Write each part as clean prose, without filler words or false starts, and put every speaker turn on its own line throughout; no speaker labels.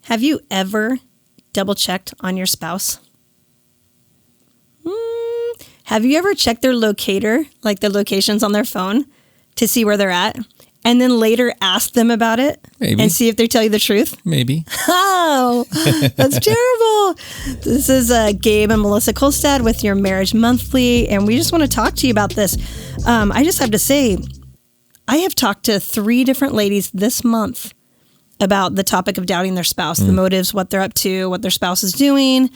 Have you ever double-checked on your spouse? Have you ever checked their locator, like the locations on their phone, to see where they're at? And then later ask them about it?
Maybe.
And see if they tell you the truth?
Maybe.
Oh, that's terrible. This is Gabe and Melissa Kolstad with your Marriage Monthly, and we just want to talk to you about this. I just have to say, I have talked to 3 different ladies this month about the topic of doubting their spouse, the motives, what they're up to, what their spouse is doing,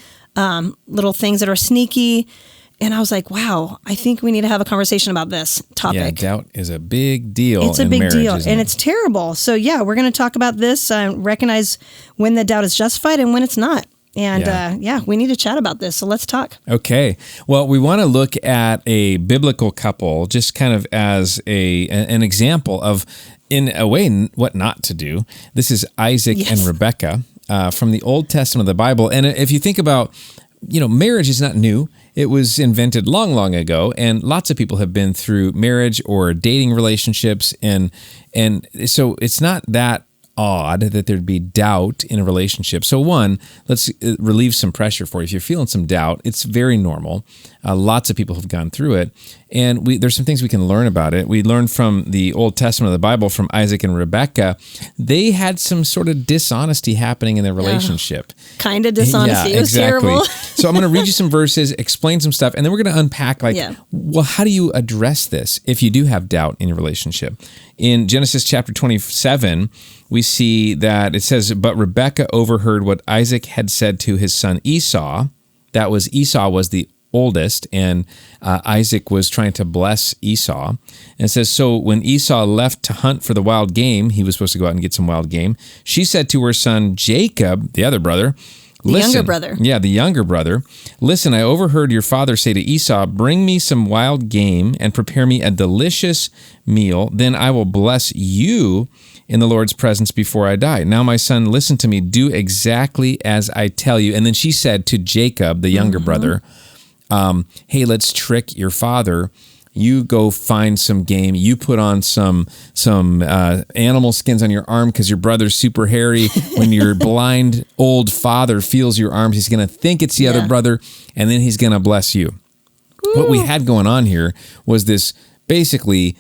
little things that are sneaky. And I was like, wow, I think we need to have a conversation about this topic.
Yeah, doubt is a big deal.
It's a big deal, and it's terrible. So yeah, we're going to talk about this, recognize when the doubt is justified and when it's not. And we need to chat about this. So let's talk.
Okay. Well, we want to look at a biblical couple just kind of as an example of, in a way, what not to do. This is Isaac and Rebekah from the Old Testament of the Bible. And if you think about, marriage is not new. It was invented long, long ago, and lots of people have been through marriage or dating relationships, and so it's not that odd that there'd be doubt in a relationship. So one, let's relieve some pressure for you. If you're feeling some doubt, it's very normal. Lots of people have gone through it, and there's some things we can learn about it. We learned from the Old Testament of the Bible, from Isaac and Rebekah. They had some sort of dishonesty happening in their relationship.
Kind of dishonesty.
Yeah,
it was
exactly.
terrible.
So I'm going to read you some verses, explain some stuff, and then we're going to unpack, well, how do you address this if you do have doubt in your relationship? In Genesis chapter 27, we see that it says, "But Rebekah overheard what Isaac had said to his son Esau." That was, Esau was the oldest, and Isaac was trying to bless Esau. And it says, "So when Esau left to hunt for the wild game," he was supposed to go out and get some wild game, "she said to her son Jacob," the other brother,
The younger brother.
Yeah, the younger brother. "Listen, I overheard your father say to Esau, 'Bring me some wild game and prepare me a delicious meal. Then I will bless you in the Lord's presence before I die. Now, my son, listen to me. Do exactly as I tell you.'" And then she said to Jacob, the younger brother, "Hey, let's trick your father. You go find some game. You put on some animal skins on your arm because your brother's super hairy. When your blind old father feels your arms, he's going to think it's the other brother, and then he's going to bless you." Ooh. What we had going on here was this basically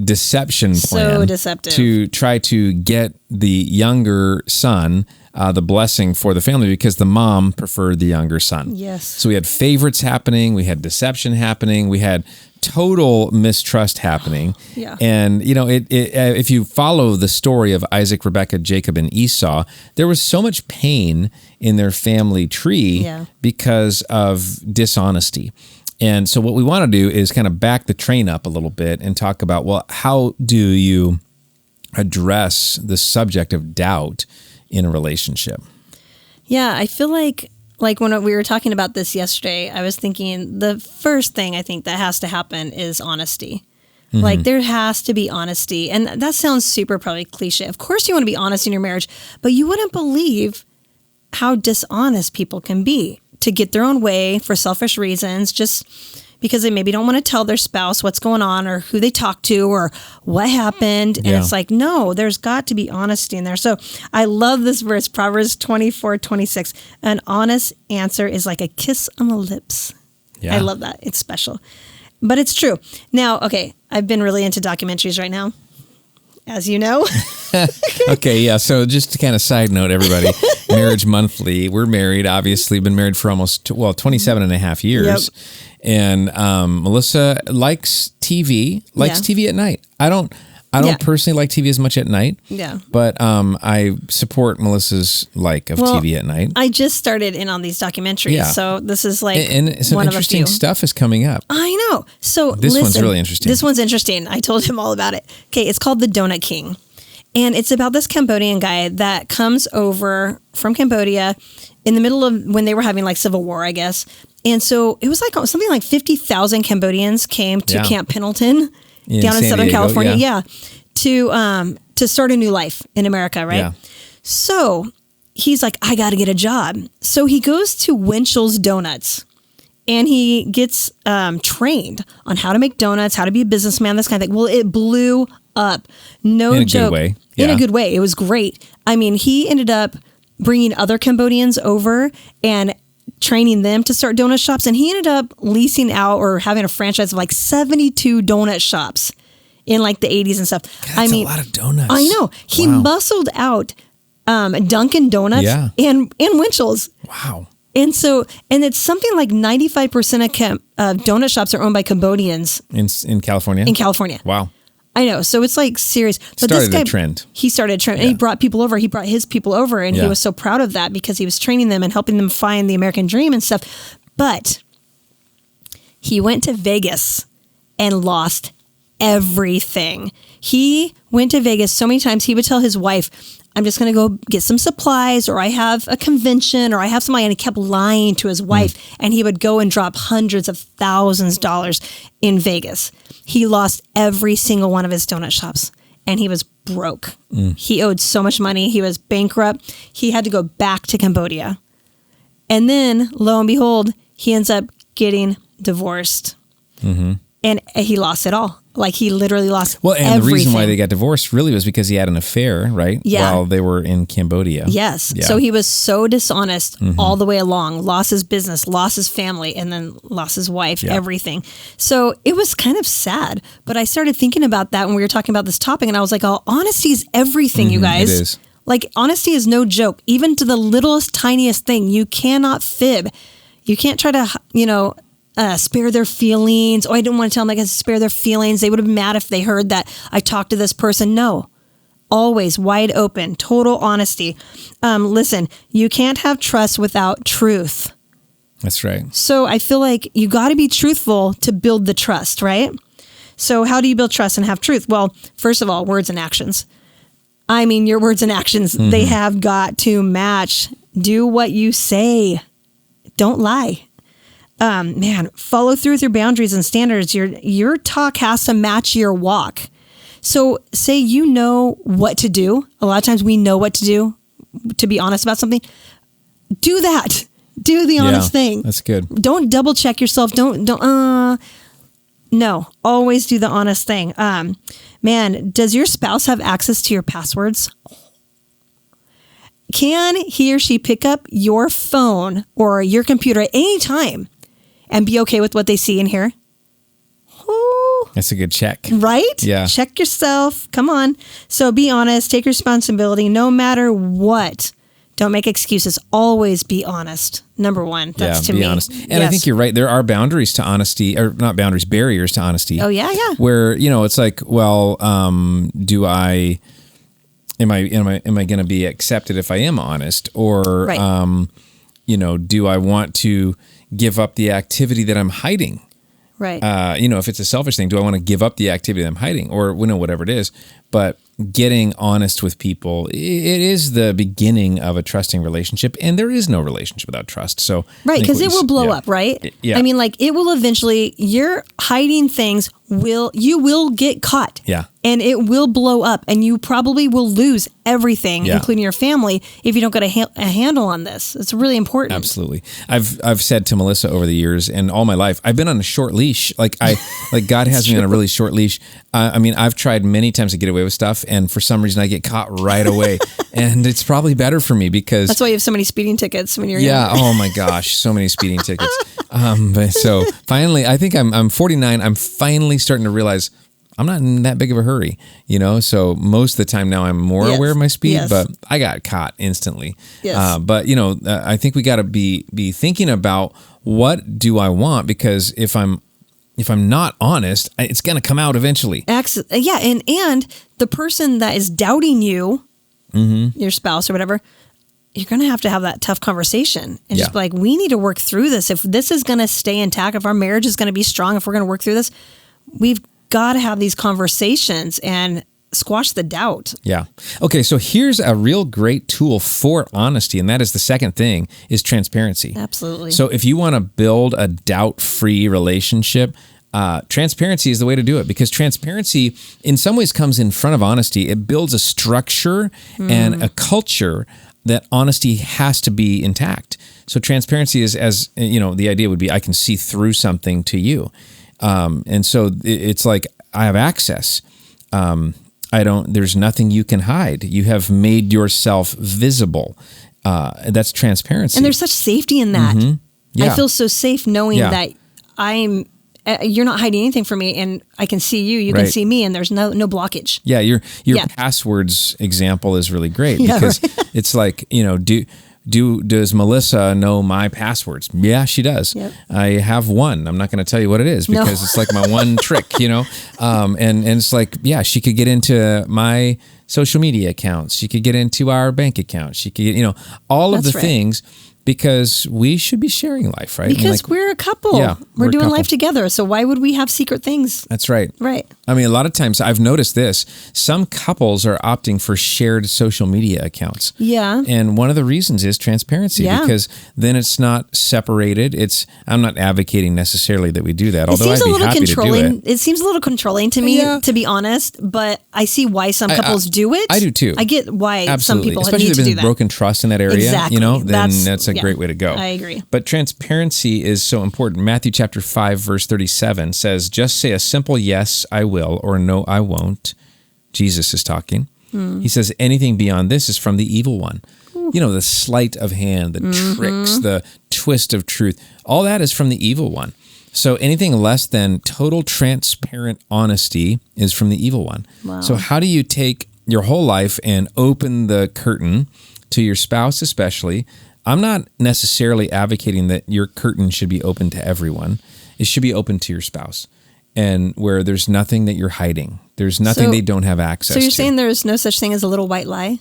deception plan.
So deceptive.
To try to get the younger son the blessing for the family, because the mom preferred the younger son.
Yes.
So we had favorites happening, we had deception happening, we had total mistrust happening.
Yeah.
And, if you follow the story of Isaac, Rebekah, Jacob, and Esau, there was so much pain in their family tree because of dishonesty. And so what we want to do is kind of back the train up a little bit and talk about, well, how do you address the subject of doubt in a relationship?
Yeah, I feel like when we were talking about this yesterday, I was thinking the first thing I think that has to happen is honesty. Mm-hmm. Like, there has to be honesty. And that sounds super probably cliche. Of course you want to be honest in your marriage, but you wouldn't believe how dishonest people can be to get their own way for selfish reasons, just because they maybe don't want to tell their spouse what's going on or who they talk to or what happened. And it's like, no, there's got to be honesty in there. So I love this verse, Proverbs 24:26. "An honest answer is like a kiss on the lips." Yeah. I love that. It's special. But it's true. Now, okay, I've been really into documentaries right now, as you know.
Okay, yeah. So just to kind of side note, everybody, Marriage Monthly, we're married, obviously, been married for almost, 27 and a half years.
Yep.
And Melissa likes TV at night. I don't personally like TV as much at night.
Yeah.
But I support Melissa's TV at night.
I just started in on these documentaries, so this is
and some
one
interesting
of a few.
stuff is coming up.
I know. So
this one's really interesting.
This one's interesting. I told him all about it. Okay, it's called The Donut King. And it's about this Cambodian guy that comes over from Cambodia in the middle of when they were having civil war, I guess. And so it was something like 50,000 Cambodians came to Camp Pendleton down in Southern California. To start a new life in America, right? Yeah. So he's like, I got to get a job. So he goes to Winchell's Donuts. And he gets trained on how to make donuts, how to be a businessman, this kind of thing. Well, it blew up. No joke.
In a good way.
In a good way. It was great. I mean, he ended up bringing other Cambodians over and training them to start donut shops. And he ended up leasing out or having a franchise of like 72 donut shops in like the 80s and stuff.
That's a lot of donuts.
I know. He muscled out Dunkin' Donuts and Winchell's.
Wow.
And it's something like 95% of donut shops are owned by Cambodians.
In California?
In California.
Wow.
I know. So it's like serious. But
Started a trend.
He started a trend. And he brought people over. He brought his people over. And he was so proud of that because he was training them and helping them find the American dream and stuff. But he went to Vegas and lost everything. He went to Vegas so many times. He would tell his wife, I'm just going to go get some supplies, or I have a convention, or I have somebody. And he kept lying to his wife, and he would go and drop hundreds of thousands of dollars in Vegas. He lost every single one of his donut shops, and he was broke. He owed so much money. He was bankrupt. He had to go back to Cambodia. And then, lo and behold, he ends up getting divorced. And he lost it all. Like, he literally lost everything.
The reason why they got divorced really was because he had an affair, right?
Yeah.
While they were in Cambodia.
Yes. Yeah. So he was so dishonest all the way along, lost his business, lost his family, and then lost his wife, everything. So it was kind of sad. But I started thinking about that when we were talking about this topic, and I was like, oh, honesty is everything, you guys.
It is.
Like, honesty is no joke. Even to the littlest, tiniest thing, you cannot fib. You can't try to, spare their feelings. Oh, I didn't want to tell them I could spare their feelings. They would have been mad if they heard that I talked to this person. No, always wide open, total honesty. Listen, you can't have trust without truth.
That's right.
So I feel like you got to be truthful to build the trust, right? So how do you build trust and have truth? Well, first of all, words and actions. I mean, your words and actions, they have got to match. Do what you say. Don't lie. Follow through with your boundaries and standards. Your talk has to match your walk. So say you know what to do. A lot of times we know what to do, to be honest about something. Do that. Do the honest thing.
That's good.
Don't double check yourself. No, always do the honest thing. Does your spouse have access to your passwords? Can he or she pick up your phone or your computer at any time and be okay with what they see and hear? Ooh.
That's a good check.
Right?
Yeah.
Check yourself. Come on. So be honest. Take responsibility no matter what. Don't make excuses. Always be honest. Number one. That's to me.
Be honest. And I think you're right. There are boundaries to honesty, or not boundaries, barriers to honesty.
Oh, yeah.
Where, it's like, well, am I going to be accepted if I am honest? Or, do I want to give up the activity that I'm hiding?
Right.
If it's a selfish thing, do I want to give up the activity that I'm hiding, or whatever it is? But getting honest with people, it is the beginning of a trusting relationship, and there is no relationship without trust. So
right, because it will blow up, right?
Yeah.
I mean, like, it will eventually. You're hiding things. You will get caught.
Yeah.
And it will blow up, and you probably will lose everything, including your family, if you don't get a handle on this. It's really important.
Absolutely. I've said to Melissa over the years and all my life, I've been on a short leash. Like God has me on a really short leash. I've tried many times to get away with stuff, and for some reason I get caught right away. And it's probably better for me because
that's why you have so many speeding tickets when you're
young. Oh my gosh, so many speeding tickets. So finally, I think I'm 49. I'm finally starting to realize I'm not in that big of a hurry, so most of the time now I'm more aware of my speed, but I got caught instantly.
Yes.
I think we got to be thinking about, what do I want? Because if I'm not honest, it's going to come out eventually.
Yeah. And the person that is doubting you, your spouse or whatever, you're going to have that tough conversation and just be like, we need to work through this. If this is going to stay intact, if our marriage is going to be strong, if we're going to work through this, we've got to have these conversations and squash the doubt.
Yeah. Okay. So here's a real great tool for honesty. And that is the second thing, is transparency.
Absolutely.
So if you want to build a doubt-free relationship, transparency is the way to do it, because transparency in some ways comes in front of honesty. It builds a structure and a culture that honesty has to be intact. So transparency is, as the idea would be, I can see through something to you. And so it's like I have access. There's nothing you can hide. You have made yourself visible. That's transparency.
And there's such safety in that.
Yeah.
I feel so safe knowing that you're not hiding anything from me, and I can see you, you can see me, and there's no blockage.
Yeah, your passwords example is really great because it's like, does Melissa know my passwords? Yeah, she does. Yep. I have one. I'm not going to tell you what it is because it's like my one trick, and it's like, she could get into my social media accounts. She could get into our bank account. She could get, all of the things. Because we should be sharing life, right?
Because we're a couple. Yeah, we're doing life together. So why would we have secret things?
That's right.
Right.
I mean, a lot of times I've noticed this. Some couples are opting for shared social media accounts.
Yeah.
And one of the reasons is transparency because then it's not separated. I'm not advocating necessarily that we do that, although I'd be happy to do it.
It seems a little controlling to me, to be honest, but I see why some couples do it.
I do too.
I get why some people
especially
need
if
to do
there's
that.
Broken trust in that area,
exactly.
Then that's a great way to go.
I agree.
But transparency is so important. Matthew chapter 5, verse 37 says, just say a simple yes, I will, or no, I won't. Jesus is talking. He says, anything beyond this is from the evil one. The sleight of hand, the tricks, the twist of truth, all that is from the evil one. So anything less than total transparent honesty is from the evil one. Wow. So how do you take your whole life and open the curtain to your spouse especially? I'm not necessarily advocating that your curtain should be open to everyone. It should be open to your spouse, and where there's nothing that you're hiding. There's nothing they don't have access to.
So you're saying there's no such thing as a little white lie?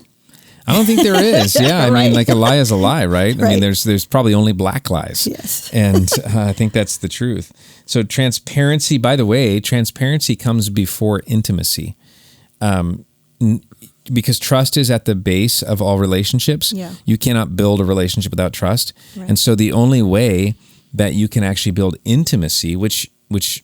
I don't think there is. Yeah, I mean, like a lie is a lie, right? I mean, there's probably only black lies.
Yes.
And I think that's the truth. So transparency, by the way, transparency comes before intimacy. Because trust is at the base of all relationships. Yeah. You cannot build a relationship without trust. Right. And so the only way that you can actually build intimacy, which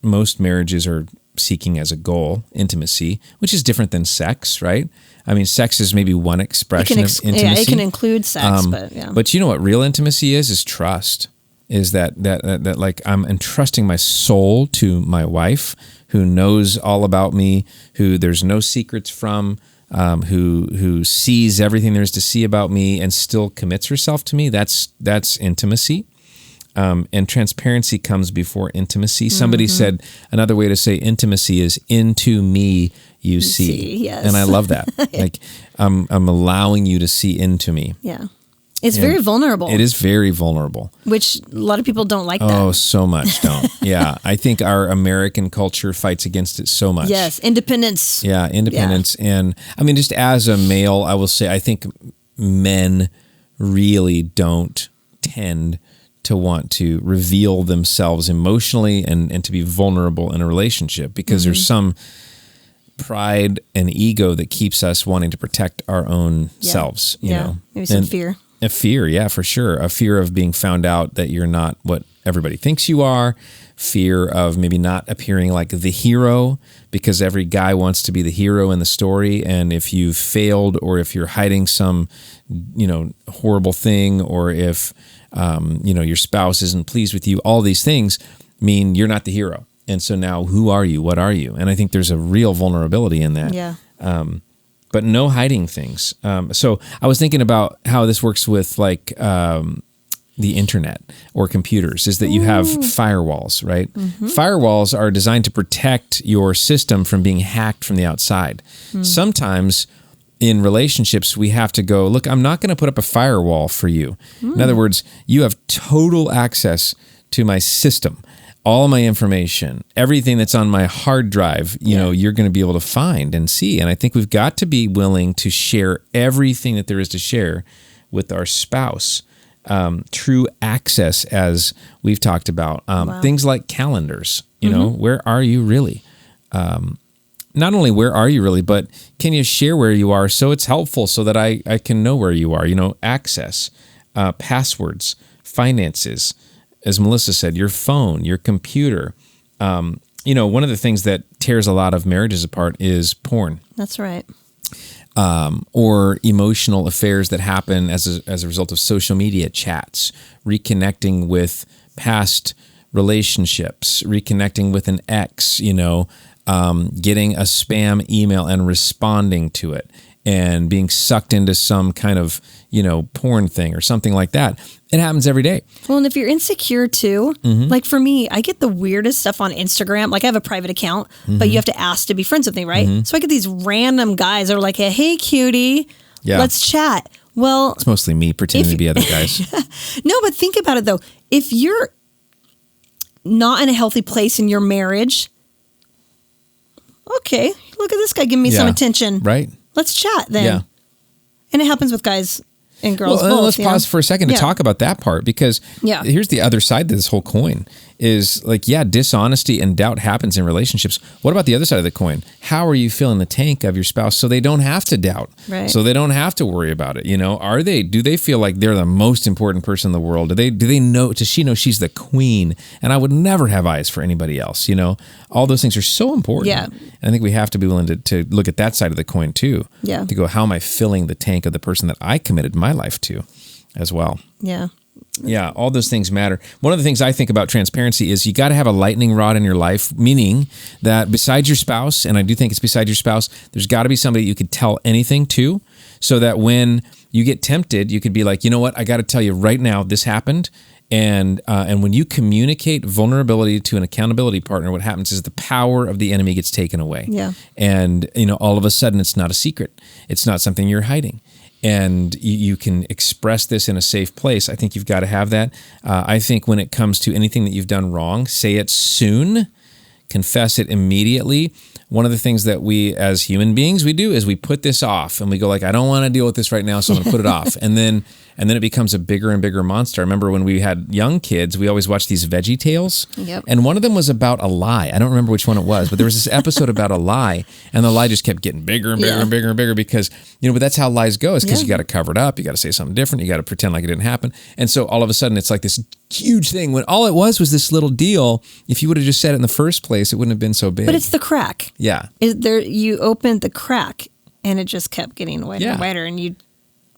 most marriages are seeking as a goal, intimacy, which is different than sex, right? I mean, sex is maybe one expression of intimacy.
Yeah, it can include sex, but yeah.
But you know what real intimacy is trust. Is that like I'm entrusting my soul to my wife who knows all about me, who there's no secrets from, who sees everything there is to see about me and still commits herself to me. That's intimacy. And transparency comes before intimacy. Somebody said another way to say intimacy is into me you see. Yes. And I love that. Like I'm allowing you to see into me.
Yeah. It's very vulnerable.
It is very vulnerable.
Which a lot of people don't like that.
Oh, so much don't. Yeah. I think our American culture fights against it so much.
Yes. Independence.
Yeah. Independence. Yeah. And I mean, just as a male, I will say, I think men really don't tend to want to reveal themselves emotionally and to be vulnerable in a relationship because there's some pride and ego that keeps us wanting to protect our own selves, you know.
Maybe some fear.
A fear, yeah, for sure. A fear of being found out that you're not what everybody thinks you are. Fear of maybe not appearing like the hero because every guy wants to be the hero in the story. And if you've failed or if you're hiding some, horrible thing or if, your spouse isn't pleased with you, all these things mean you're not the hero. And so now who are you? What are you? And I think there's a real vulnerability in that.
Yeah.
But no hiding things. So I was thinking about how this works with like the internet or computers is that you have firewalls, right? Firewalls are designed to protect your system from being hacked from the outside. Sometimes in relationships, we have to go, look, I'm not going to put up a firewall for you. In other words, you have total access to my system. All my information, everything that's on my hard drive, you're going to be able to find and see. And I think we've got to be willing to share everything that there is to share with our spouse. True access, as we've talked about. Things like calendars, where are you really? Not only where are you really, but can you share where you are so it's helpful so that I can know where you are? Access, passwords, finances. As Melissa said, your phone, your computer. One of the things that tears a lot of marriages apart is porn.
That's right.
Or emotional affairs that happen as a result of social media chats, reconnecting with past relationships, reconnecting with an ex, getting a spam email and responding to it, and being sucked into some kind of, porn thing or something like that. It happens every day.
Well, and if you're insecure too, like for me, I get the weirdest stuff on Instagram. Like I have a private account, but you have to ask to be friends with me, right? So I get these random guys that are like, hey, cutie, let's chat. Well,
it's mostly me pretending to be other guys.
No, but think about it though. If you're not in a healthy place in your marriage, okay, look at this guy giving me some attention.
Right.
Let's chat then. Yeah. And it happens with guys and girls both.
Let's pause for a second to talk about that part, because here's the other side to this whole coin is like, dishonesty and doubt happens in relationships. What about the other side of the coin? How are you filling the tank of your spouse so they don't have to doubt, so they don't have to worry about it? Do they feel like they're the most important person in the world? Do they know, does she know she's the queen and I would never have eyes for anybody else? All those things are so important. Yeah. And I think we have to be willing to look at that side of the coin too. Yeah. To go, how am I filling the tank of the person that I committed my life to as well? Yeah. Yeah, all those things matter. One of the things I think about transparency is you got to have a lightning rod in your life, meaning that besides your spouse, and I do think it's beside your spouse, there's got to be somebody you could tell anything to, so that when you get tempted, you could be like, you know what, I got to tell you right now, this happened. And when you communicate vulnerability to an accountability partner, what happens is the power of the enemy gets taken away. Yeah. And all of a sudden, it's not a secret. It's not something you're hiding. And you can express this in a safe place. I think you've got to have that. I think when it comes to anything that you've done wrong, say it soon, confess it immediately. One of the things that we as human beings, we do is we put this off and we go like, I don't want to deal with this right now, so I'm going to put it off. And then it becomes a bigger and bigger monster. I remember when we had young kids, we always watched these Veggie Tales. Yep. And one of them was about a lie. I don't remember which one it was, but there was this episode about a lie, and the lie just kept getting bigger and bigger and bigger and bigger because, but that's how lies go, is because you got to cover it up. You got to say something different. You got to pretend like it didn't happen. And so all of a sudden it's like this huge thing when all it was this little deal. If you would have just said it in the first place, it wouldn't have been so big.
But it's the crack.
Yeah.
You opened the crack and it just kept getting wider and wider, and you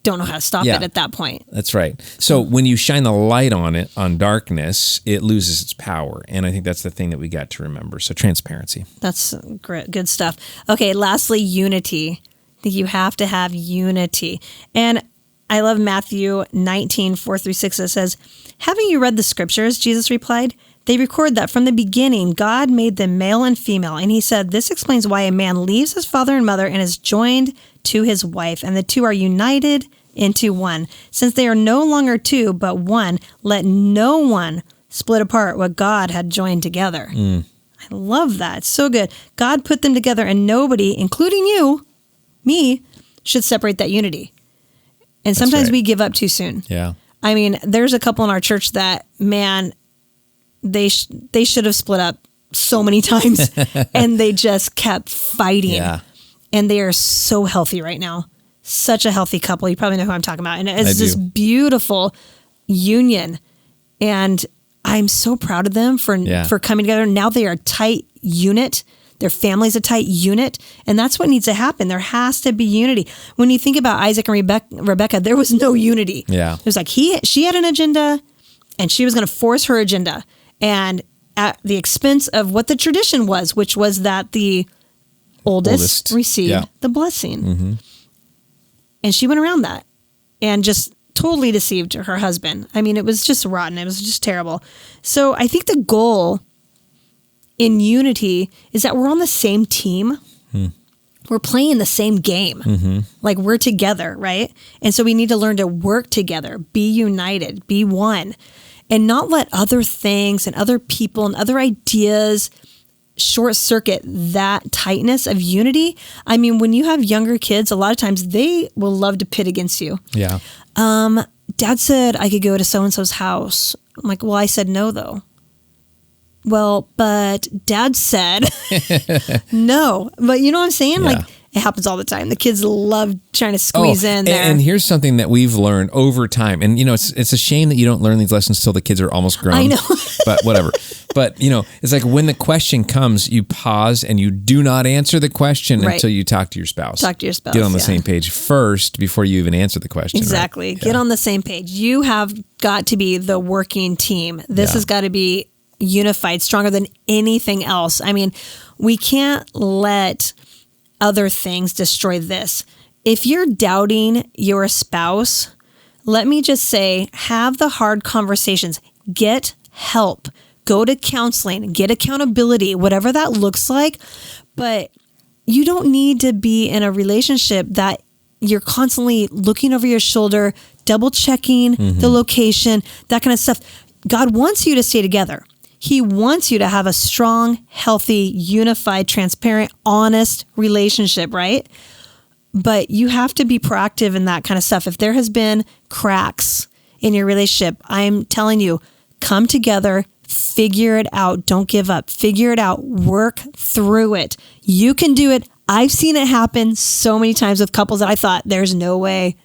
don't know how to stop it at that point. That's right.
So when you shine the light on it, on darkness, it loses its power. And I think that's the thing that we got to remember. So transparency.
That's great. Good stuff. Okay. Lastly, unity. I think you have to have unity. And I love Matthew 19:4-6. It says, "Having you read the scriptures," Jesus replied, "they record that from the beginning, God made them male and female. And he said, this explains why a man leaves his father and mother and is joined to his wife, and the two are united into one. Since they are no longer two, but one, let no one split apart what God had joined together." I love that. It's so good. God put them together, and nobody, including you, me, should separate that unity. And sometimes we give up too soon. Yeah. I mean, there's a couple in our church that, man, they should have split up so many times, and they just kept fighting. Yeah. And they are so healthy right now. Such a healthy couple. You probably know who I'm talking about. And it's this beautiful union. And I'm so proud of them for coming together. Now they are a tight unit. Their family's a tight unit. And that's what needs to happen. There has to be unity. When you think about Isaac and Rebecca, there was no unity. Yeah. It was like she had an agenda, and she was going to force her agenda. And at the expense of what the tradition was, which was that the oldest received the blessing. Mm-hmm. And she went around that and just totally deceived her husband. I mean, it was just rotten. It was just terrible. So I think the goal in unity is that we're on the same team. We're playing the same game. Mm-hmm. Like, we're together, right? And so we need to learn to work together, be united, be one, and not let other things and other people and other ideas short circuit that tightness of unity. I mean, when you have younger kids, a lot of times they will love to pit against you. Yeah. Dad said I could go to so-and-so's house. I'm like, well, I said no, though. Well, but Dad said no. But you know what I'm saying? Yeah. Like, it happens all the time. The kids love trying to squeeze in there.
And here's something that we've learned over time. And, it's a shame that you don't learn these lessons till the kids are almost grown.
I know.
But whatever. But, it's like when the question comes, you pause and you do not answer the question until you talk to your spouse.
Talk to your spouse.
Get on the same page first before you even answer the question.
Exactly. Right? Get on the same page. You have got to be the working team. This has got to be unified, stronger than anything else. I mean, we can't let other things destroy this. If you're doubting your spouse, let me just say, have the hard conversations, get help, go to counseling, get accountability, whatever that looks like. But you don't need to be in a relationship that you're constantly looking over your shoulder, double checking the location, that kind of stuff. God wants you to stay together. He wants you to have a strong, healthy, unified, transparent, honest relationship, right? But you have to be proactive in that kind of stuff. If there has been cracks in your relationship, I'm telling you, come together, figure it out. Don't give up. Figure it out. Work through it. You can do it. I've seen it happen so many times with couples that I thought there's no way.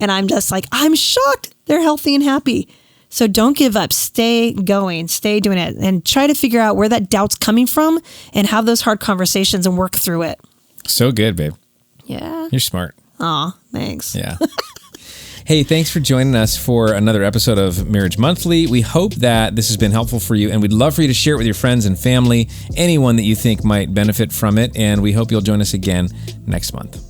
And I'm just like, I'm shocked. They're healthy and happy. So don't give up. Stay going. Stay doing it. And try to figure out where that doubt's coming from and have those hard conversations and work through it.
So good, babe.
Yeah.
You're smart.
Aw, thanks.
Yeah. Hey, thanks for joining us for another episode of Marriage Monthly. We hope that this has been helpful for you, and we'd love for you to share it with your friends and family, anyone that you think might benefit from it, and we hope you'll join us again next month.